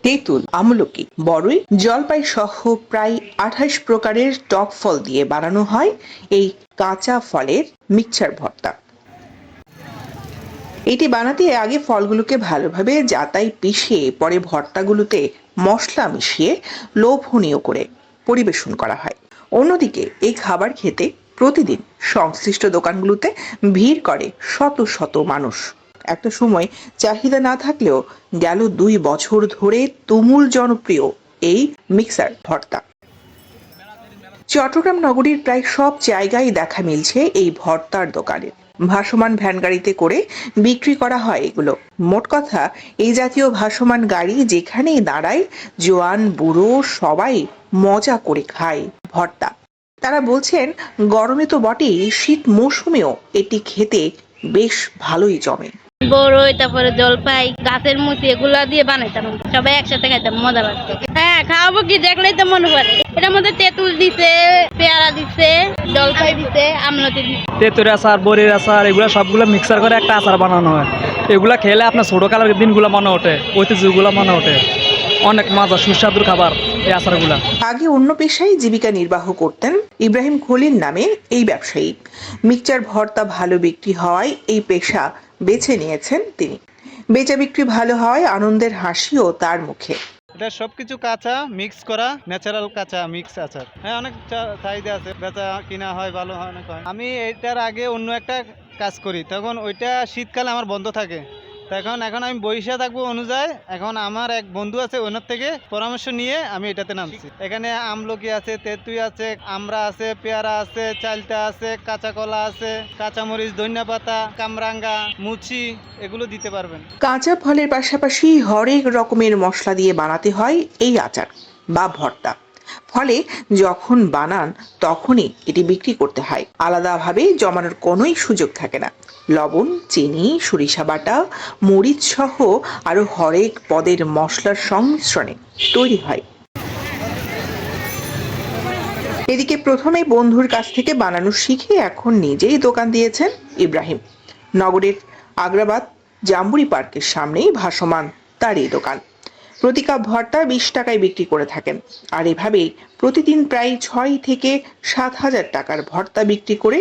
তেঁতুল, আমলকি, বড়ই, জলপাই সহ প্রায় ২৮ প্রকারের টক ফল দিয়ে বানানো হয় এই কাঁচা ফলের মিক্সচার ভর্তা। এটি বানাতে আগে ফলগুলোকে ভালোভাবে জাতায় পিষে পরে ভর্তাগুলোতে মশলা মিশিয়ে লোভনীয় করে পরিবেশন করা হয়। অন্যদিকে এই খাবার খেতে প্রতিদিন সংশ্লিষ্ট দোকানগুলোতে ভিড় করে শত শত মানুষ। একটা সময় চাহিদা না থাকলেও গেল ২ বছর ধরে তুমুল জনপ্রিয় এই মিক্সার ভর্তা। চট্টগ্রাম নগরীর প্রায় সব জায়গায় দেখা মিলছে এই ভর্তার দোকানে। ভাসমান ভ্যান গাড়িতে করে বিক্রি করা হয় এগুলো। মোট কথা, এই জাতীয় ভাসমান গাড়ি যেখানেই দাঁড়ায় জোয়ান বুড়ো সবাই মজা করে খায় ভর্তা। তারা বলছেন গরমে তো বটেই, শীত মৌসুমেও এটি খেতে বেশ ভালোই জমে। বড়ই, তারপরে জলপাই, গাছের মুচি এগুলা দিয়ে বানাইতাম, সবাই একসাথে খাইতাম, মজা লাগতো। হ্যাঁ, খাওয়াবো কি, দেখলেই তো মনে পড়ে। এটার মধ্যে তেঁতুল দিছে, পেয়ারা দিছে, জলপাই দিছে, আমলকি দিছে। তেঁতুল আচার, বড়ির আচার, এগুলো সবগুলো মিক্সার করে একটা আচার বানানো হয়। এগুলা খেলে আপনার ছোটকালের দিনগুলো মনে ওঠে, ঐতিহ্যগুলো মনে ওঠে। অনেক মজা, সুস্বাদুর খাবার এই আচারগুলা। আগে অন্য পেশায় জীবিকা নির্বাহ করতেন ইব্রাহিম খলিল নামে এই ব্যবসায়ী। মিক্সচার ভর্তা ভালো বিক্রি হওয়ায় এই পেশা বেছে নিয়েছেন তিনি। বেচা বিক্রি ভালো হওয়ায় আনন্দের হাসিও তার মুখে। এটা সবকিছু কাঁচা মিক্স করা, ন্যাচারাল কাঁচা মিক্স আচার। হ্যাঁ, অনেক চাহিদা আছে, বেচা কিনা হয়, ভালো হয়, অনেক হয়। আমি এটার আগে অন্য একটা কাজ করি, তখন ওইটা শীতকালে আমার বন্ধ থাকে। এখন আমি বইসা থাকবো অনুযায়ী, এখন আমার এক বন্ধু আছে, ওনার থেকে পরামর্শ নিয়ে আমি এটাতে নামছি। এখানে আমলকি আছে, তেঁতুল আছে, আমড়া আছে, পেয়ারা আছে, চালতা আছে, কাঁচা কলা আছে, কাঁচামরিচ, ধনিয়া পাতা, কামরাঙ্গা, মুচি, এগুলো দিতে পারবেন। কাঁচা ফলের পাশাপাশি হরেক রকমের মশলা দিয়ে বানাতে হয় এই আচার বা ভর্তা। ফলে যখন বানান তখনই এটি বিক্রি করতে হয়। আলাদাভাবে জমানোর কোনোই সুযোগ থাকে না। লবণ, চিনি, সরিষা বাটা, মরিচ সহ আরো হরেক পদের মশলার সংমিশ্রণে তৈরি হয়। এদিকে প্রথমে বন্ধুর কাছ থেকে বানানো শিখে এখন নিজেই দোকান দিয়েছেন ইব্রাহিম। নগরের আগ্রাবাদ জাম্বুরি পার্কের সামনেই ভাসমান তার এই দোকান। প্রতি কাপ ভর্তা ২০ টাকায় বিক্রি করে থাকেন। আর এভাবেই প্রতিদিন প্রায় ৬ থেকে ৭ হাজার টাকার ভর্তা বিক্রি করে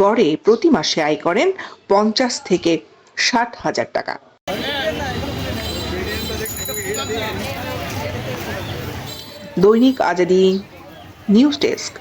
গড়ে প্রতি মাসে আয় করেন ৫০ থেকে ৬০ হাজার টাকা। দৈনিক আজাদী নিউজ ডেস্ক।